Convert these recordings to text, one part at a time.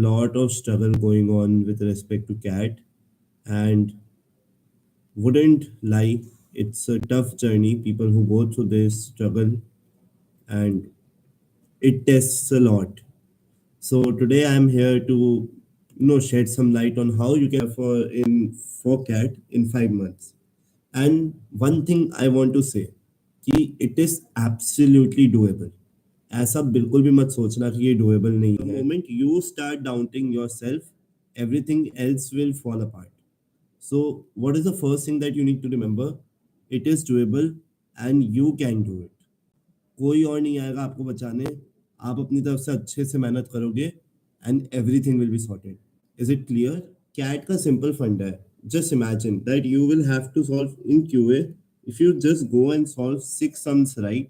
lot of struggle going on with respect to cat, and wouldn't lie, it's a tough journey. People who go through this struggle, and it tests a lot. So today I'm here to shed some light on how you can for cat in 5 months. And one thing I want to say कि it is absolutely doable. ऐसा बिल्कुल भी मत सोचना कि ये doable नहीं है. The moment you start doubting yourself, everything else will fall apart. So what is the first thing that you need to remember? It is doable and you can do it. कोई और नहीं आएगा आपको बचाने. आप अपनी तरफ से अच्छे से मेहनत करोगे and everything will be sorted. Is it clear? CAT का simple fund है. Just imagine that you will have to solve in QA. If you just go and solve 6 sums right,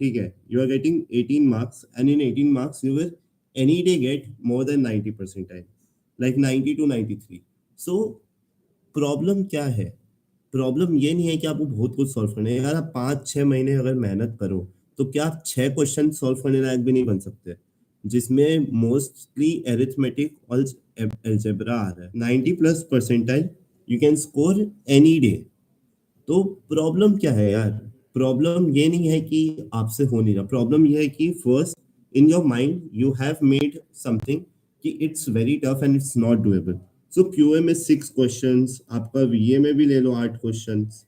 ठीक है, you are getting 18 marks, and in 18 marks you will any day get more than 90 percentile, like 90 to 93. So problem क्या है? Problem ये नहीं है कि आपको बहुत कुछ सॉल्व करना है. यार आप 5-6 महीने अगर मेहनत करो तो क्या आप 6 क्वेश्चन सॉल्व करने लायक भी नहीं बन सकते, जिसमें मोस्टली एरिथमेटिक और अलजेब्रा आ रहा है. 90+ percentile you can score any day. तो प्रॉब्लम क्या है यार? प्रॉब्लम ये नहीं है कि आपसे हो नहीं रहा. प्रॉब्लम ये है कि first in your mind you have made something कि it's very tough and it's not doable. So QA में 6 क्वेश्चंस, आपका वीए में भी ले लो 8 क्वेश्चंस,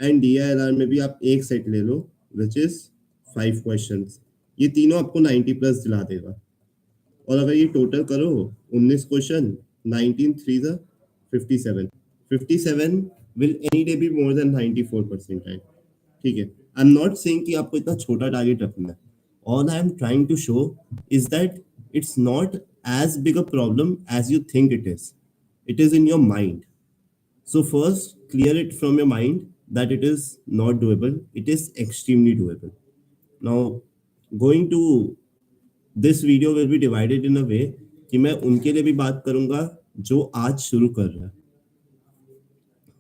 एंड डीआईएलआर में भी आप एक सेट ले लो विच इज 5 क्वेश्चंस. ये तीनों आपको 90+ दिला देगा. और अगर ये टोटल करो 19 question, 19 3 the 57. 57 will any day be more than 94 percentile. ठीक है. आई एम नॉट सेइंग कि आपको इतना छोटा टारगेट रखना है. All I am trying to show is that it's not as big a problem as you think it is. It is in your mind. So first clear it from your mind that it is not doable. It is extremely doable. Now going to this video will be divided in a way कि मैं उनके लिए भी बात करूंगा जो आज शुरू कर रहा है,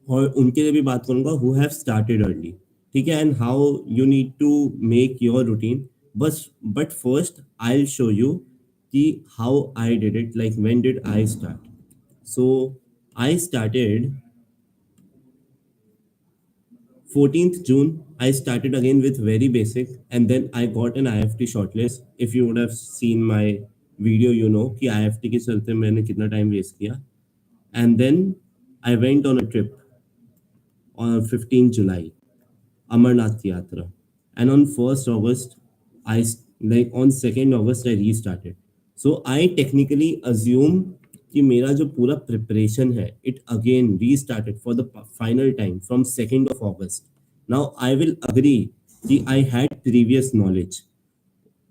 और उनके लिए भी बात करूंगा हु हैव स्टार्टेड अर्ली. ठीक है. And how you need to make your routine. But first I will show you कि how I did it, like when did I start. So I started 14th June. I started again with very basic, and then I got an IFT shortlist. If you would have seen my video, you know कि IFT के चलते मैंने कितना time waste किया. And then I went on a trip on 15th July, Amarnath Yatra. And on 1st August, on 2nd August, I restarted. So I technically assume कि मेरा जो पूरा preparation है, it again restarted for the final time from 2nd of August. Now I will agree कि I had previous knowledge.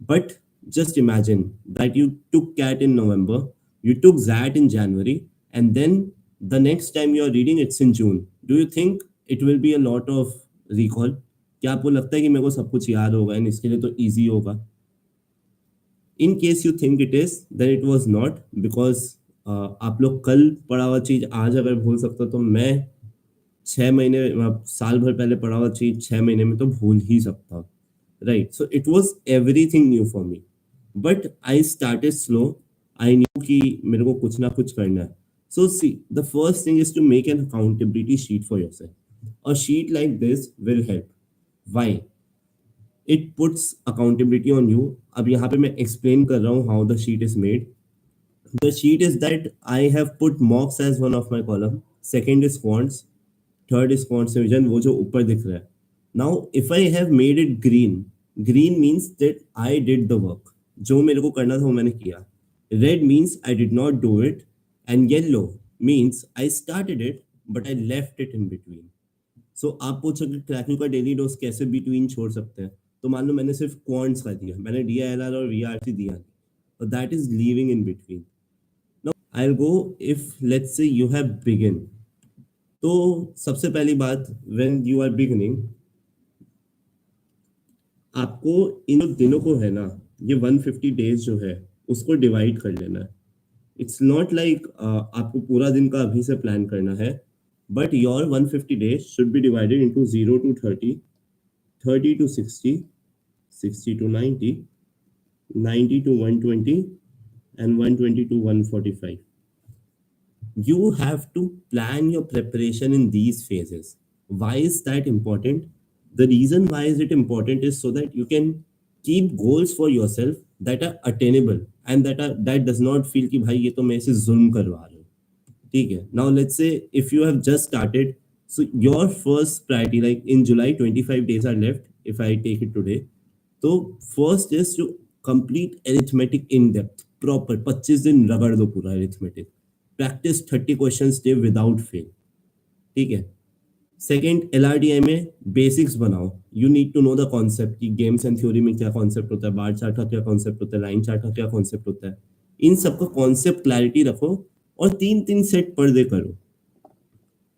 But just imagine that you took CAT in November, you took ZAT in January, and then the next time you are reading it's in June. Do you think it will be a lot of recall? क्या आपको लगता है कि मेरे को सब कुछ याद होगा and इसके लिए तो easy होगा? In case you think it is, then it was not, because आप लोग कल पढ़ा हुआ चीज आज अगर भूल सकते हो तो मैं 6 महीने साल भर पहले पढ़ा हुआ चीज 6 महीने में तो भूल ही सकता हूँ. Right. So it was everything new for me, but I started slow. I knew कि मेरे को कुछ ना कुछ करना है. So see, the first thing is to make an accountability sheet for yourself. A sheet like this will help. Why? It puts accountability on you. अब यहाँ पे मैं एक्सप्लेन कर रहा हूँ how the sheet is made. The sheet is that I have put mocks as one of my column. Second is quants. Third is quants division, वो जो ऊपर दिख रहा है. Now, if I have made it green, green means that I did the work. जो मेरे को करना था वो मैंने किया. Red means I did not do it, and yellow means I started it, but I left it in between. So आप पूछोगे क्रैकिंग का डेली डोज कैसे बिटवीन छोड़ सकते हैं? तो मान लो मैंने सिर्फ क्वांट्स का दिया, मैंने DILR और VRC दिया, तो that is leaving in between. I'll go if let's say you have begin. तो सबसे पहली बात, when you are beginning, आपको इन दिनों को है ना, ये 150 डेज जो है उसको डिवाइड कर लेना है. इट्स नॉट लाइक आपको पूरा दिन का अभी से प्लान करना है, but your 150 days should be divided into 0 to 30, 30 to 60, 60 to 90, 90 to 120, and 120 to 145. You have to plan your preparation in these phases. Why is that important? The reason why is it important is so that you can keep goals for yourself that are attainable and that does not feel कि भाई ये तो मेरे से जुल्म करवा रहे हो. ठीक है. Now let's say if you have just started, so your first priority, like in July 25 days are left if I take it today. तो first is to complete arithmetic in depth proper 25 दिन रगड़ दो पूरा arithmetic. Practice 30 question day without fail. ठीक है. Second LRDI में basics बनाओ. You need to know the concept कि गेम्स एंड थ्योरी में क्या कॉन्सेप्ट होता है, बार चार्ट का क्या कॉन्सेप्ट होता है, लाइन चार्ट का क्या कॉन्सेप्ट होता है. इन सबका कॉन्सेप्ट क्लैरिटी रखो और 3 3 सेट पर डे करो.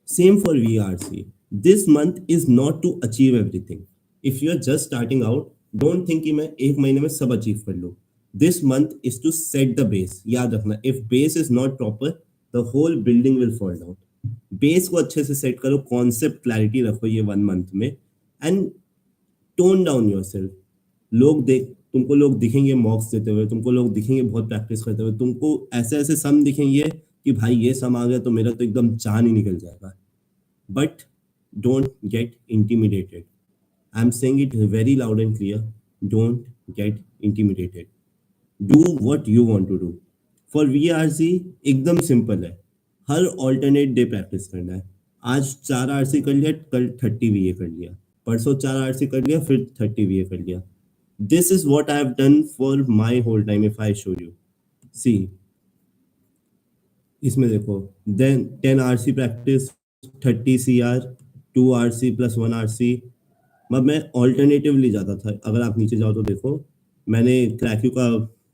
Same for VRC. This month is not to achieve everything. If you are just starting out, don't think कि मैं एक महीने में सब अचीव कर लूँ. This month is to set the base. याद रखना, if base is not proper, the whole building will fall down. Base को अच्छे से सेट करो, कॉन्सेप्ट क्लैरिटी रखो ये 1 मंथ में, and tone down your self. तुमको लोग दिखेंगे मॉक्स देते हुए, तुमको लोग दिखेंगे बहुत प्रैक्टिस करते हुए, तुमको ऐसे ऐसे सम दिखेंगे कि भाई ये सम आ गया तो मेरा तो एकदम जान ही निकल जाएगा. But don't get intimidated. I'm saying it very loud and clear. Don't get intimidated. Do what you want to do. For VRC एकदम सिंपल है. हर ऑल्टरनेट डे प्रैक्टिस करना है. आज 4 RC कर लिया, कल 30 VA कर लिया, परसों 4 RC कर लिया, फिर 30 VA कर लिया. This is what I have done for my whole time. If I show you, see, इसमें देखो, देन 10 RC practice, 30 CR, 2 RC plus 1 RC. अब मैं ऑल्टरनेटिवली जाता था. अगर आप नीचे जाओ तो देखो, मैंने क्रैक्यू का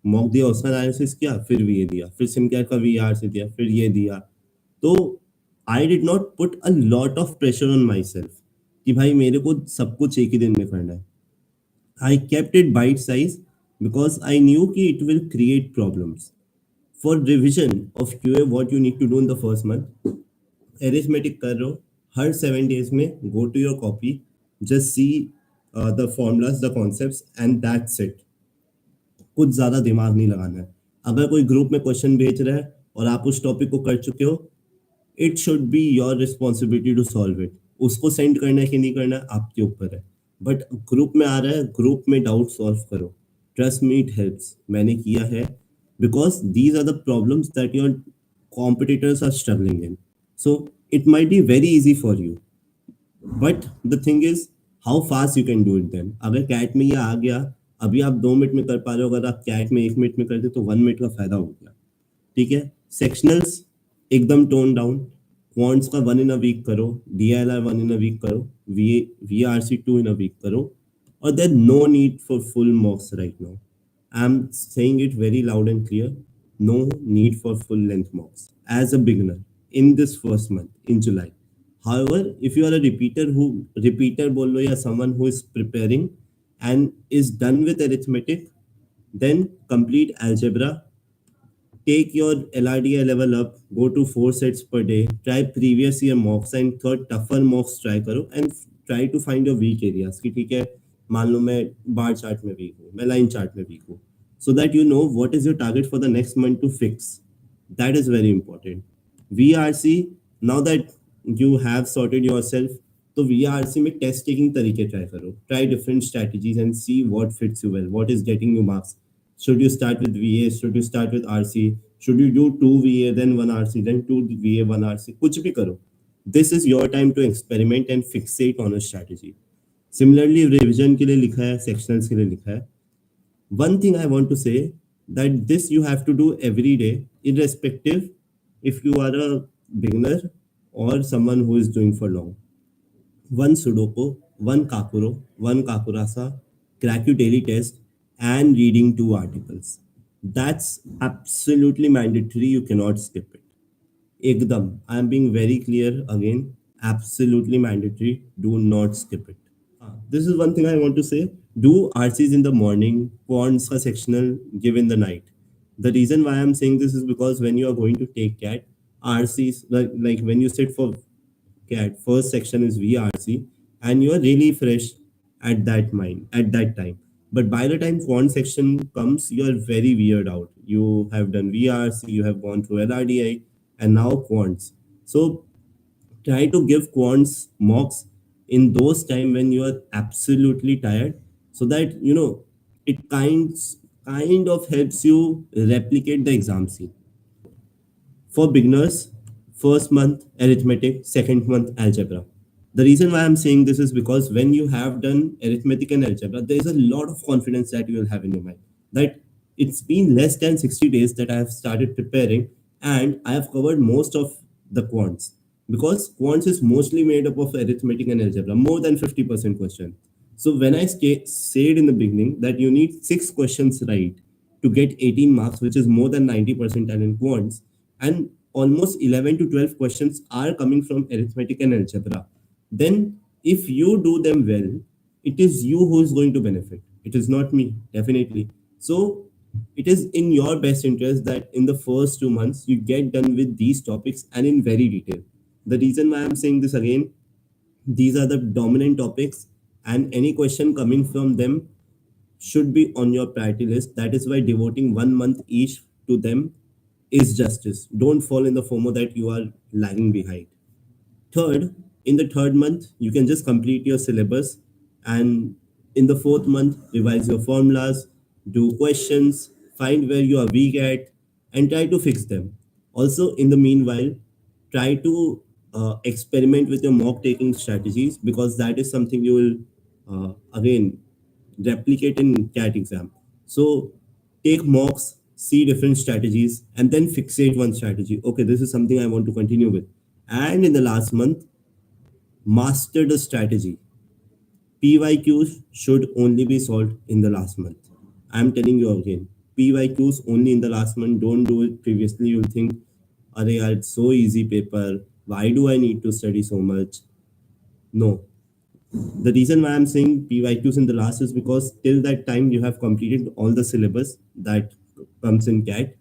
मॉक दिया, उसका एनालिसिस किया, फिर ये दिया, फिर सिमकेयर का VRC दिया, फिर ये दिया. तो I did not put a lot of pressure on my self कि भाई मेरे को सब कुछ एक ही दिन में करना है. I kept it bite size because I knew कि it will create problems. For revision of QA, what you need to do in the first month, arithmetic कर लो. हर 7 days में go to your copy, just see the formulas, the concepts, and that's it. कुछ ज़्यादा दिमाग नहीं लगाना है. अगर कोई ग्रुप में क्वेश्चन भेज रहा है और आप उस टॉपिक को कर चुके हो, it should be your responsibility to solve it. उसको सेंड करना है कि नहीं करना है आपके ऊपर है. बट ग्रुप में आ रहा है, ग्रुप में डाउट सॉल्व करो. Trust me, it helps. मैंने किया है, because these are the problems that your competitors are struggling in. So it might be very easy for you, but the thing is how fast you can do it. then अगर cat में ये आ गया, अभी आप 2 minute में कर पा रहे हो, अगर आप कैट में 1 मिनट में करते तो 1 मिनट का फायदा हो गया. ठीक है. सेक्शनल्स एकदम टोन डाउन. क्वांट्स का 1 in a week करो, DLR 1 in a week करो, VRC 2 in a week करो, और there no need for full mocks right now. I'm saying it very loud and clear. No need for full length mocks as a beginner in this first month in July. However, if you are a repeater bolo ya someone who is preparing and is done with arithmetic, then complete algebra, take your LRDI level up, go to 4 sets per day, try previous year mocks and third tougher mocks try करो, and try to find your weak areas. कि ठीक है, मान लो मैं bar chart में week हूँ, मैं line chart में वीक हूँ, so that you know what is your target for the next month to fix. That is very important. VRC, now that you have sorted yourself, तो VRC में test taking तरीके try करो. Try different strategies and see what fits you well, what is getting you marks. Should you start with VA? Should you start with RC? Should you do 2 VA, then 1 RC, then 2 VA, 1 RC? कुछ भी करो. This is your time to experiment and fixate on a strategy. Similarly, revision के लिए लिखा है, sectionals के लिए लिखा है. One thing I want to say, that this you have to do every day, irrespective if you are a beginner or someone who is doing for long. One Sudoku, one Kakuro, one Kakurasa, crack your daily test, and reading 2 articles. That's absolutely mandatory. You cannot skip it. Ekdam. I am being very clear again. Absolutely mandatory. Do not skip it. This is one thing I want to say. Do RCs in the morning, quants ka sectional give in the night. The reason why I'm saying this is because when you are going to take CAT, RCs, like when you sit for CAT, first section is VRC, and you are really fresh at that time. But by the time quant section comes, you are very weird out. You have done VRC, you have gone through LRDI, and now quants. So try to give quants mocks in those time when you are absolutely tired, so that it kind of helps you replicate the exam scene. For beginners, first month arithmetic, second month algebra. The reason why I'm saying this is because when you have done arithmetic and algebra, there is a lot of confidence that you will have in your mind. That it's been less than 60 days that I have started preparing, and I have covered most of the quants. Because quants is mostly made up of arithmetic and algebra, more than 50% question. So when I said in the beginning that you need six questions right to get 18 marks, which is more than 90 percentile in quants, and almost 11 to 12 questions are coming from arithmetic and algebra, then if you do them well, it is you who is going to benefit. It is not me, definitely. So it is in your best interest that in the first 2 months you get done with these topics and in very detail. The reason why I'm saying this again, these are the dominant topics, and any question coming from them should be on your priority list. That is why devoting 1 month each to them is justice. Don't fall in the FOMO that you are lagging behind. Third, in the third month, you can just complete your syllabus, and in the fourth month, revise your formulas, do questions, find where you are weak at, and try to fix them. Also, in the meanwhile, try to experiment with your mock taking strategies, because that is something you will again replicate in CAT exam. So take mocks, see different strategies, and then fixate one strategy. Okay, this is something I want to continue with. And in the last month, master the strategy. PYQs should only be solved in the last month. I'm telling you again, PYQs only in the last month. Don't do it previously. You'll think, Arey, yaar, it's so easy paper. Why do I need to study so much? No, the reason why I'm saying PYQs in the last is because till that time you have completed all the syllabus that comes in CAT,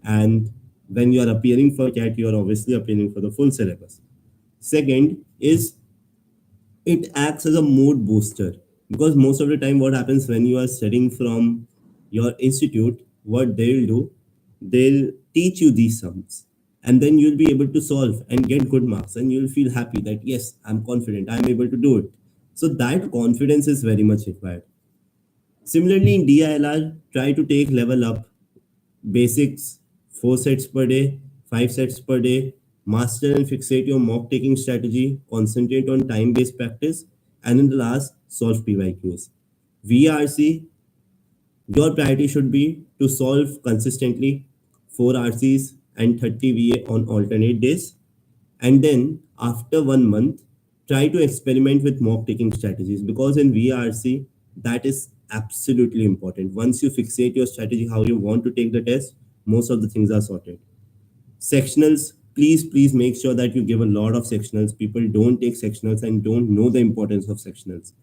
and when you are appearing for CAT, you are obviously appearing for the full syllabus. Second is it acts as a mood booster, because most of the time what happens when you are studying from your institute, what they'll do, they'll teach you these sums, and then you'll be able to solve and get good marks, and you'll feel happy that yes, I'm confident, I'm able to do it. So that confidence is very much required. Similarly, in DILR, try to take level up basics, 4 sets per day, 5 sets per day, master and fixate your mock taking strategy, concentrate on time based practice, and in the last, solve PYQs. VRC, your priority should be to solve consistently 4 RCs and 30 VA on alternate days. And then after 1 month, try to experiment with mock taking strategies, because in VRC, that is absolutely important. Once you fixate your strategy, how you want to take the test, most of the things are sorted. Sectionals, please make sure that you give a lot of sectionals. People don't take sectionals and don't know the importance of sectionals.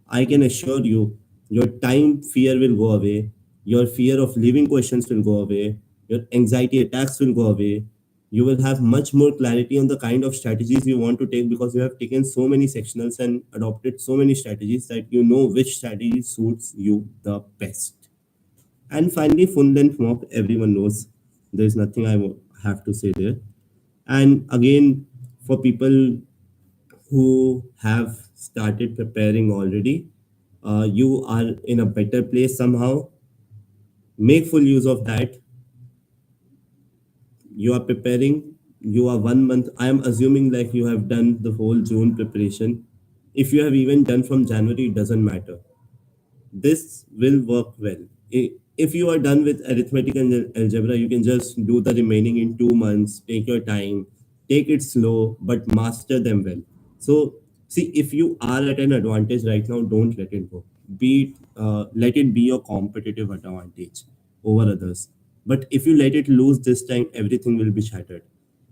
I can assure you, your time fear will go away, your fear of leaving questions will go away, your anxiety attacks will go away. You will have much more clarity on the kind of strategies you want to take, because you have taken so many sectionals and adopted so many strategies that you know which strategy suits you the best. And finally, full length mock, everyone knows. There's nothing have to say there. And again, for people who have started preparing already, you are in a better place somehow. Make full use of that. You are preparing, you are 1 month. I am assuming like you have done the whole June preparation. If you have even done from January, it doesn't matter. This will work well. If you are done with arithmetic and algebra, you can just do the remaining in 2 months. Take your time, take it slow, but master them well. So, see, if you are at an advantage right now, don't let it go. Let it be your competitive advantage over others. But if you let it lose this time, everything will be shattered.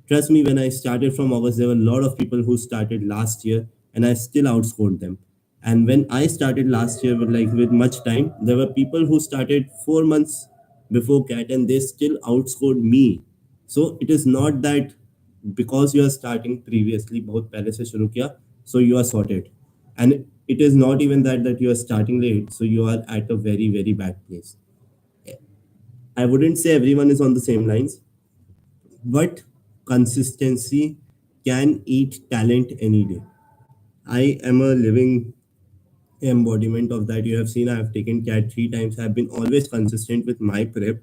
Trust me, when I started from August, there were a lot of people who started last year, and I still outscored them. And when I started last year with much time, there were people who started 4 months before CAT, and they still outscored me. So it is not that because you are starting previously, बहुत पहले से शुरू किया, so you are sorted. And It is not even that you are starting late, so you are at a very very bad place. I wouldn't say everyone is on the same lines, but consistency can eat talent any day. I am a living embodiment of that. You have seen I have taken CAT 3 times. I have been always consistent with my prep.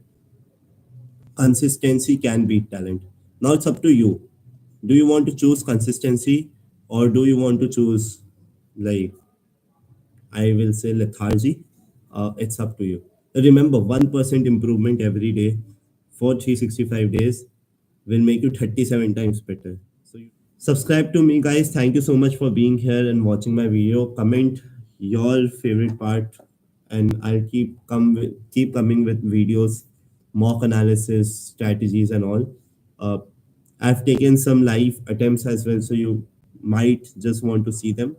Consistency can beat talent. Now it's up to you. Do you want to choose consistency, or do you want to choose, like, I will say, lethargy? It's up to you. Remember, 1% improvement every day for 365 days will make you 37 times better. Subscribe to me, guys. Thank you so much for being here and watching my video. Comment your favorite part, and I'll keep coming with videos, mock analysis, strategies, and all. Uh, I've taken some live attempts as well, so you might just want to see them.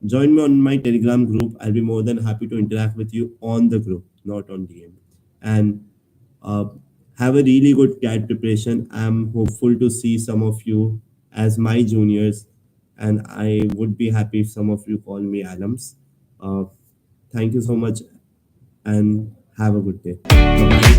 Join me on my Telegram group. I'll be more than happy to interact with you on the group, not on DM. And uh, have a really good CAT preparation. I'm hopeful to see some of you as my juniors, and I would be happy if some of you call me alums. Uh, Thank you so much, and have a good day. Bye bye.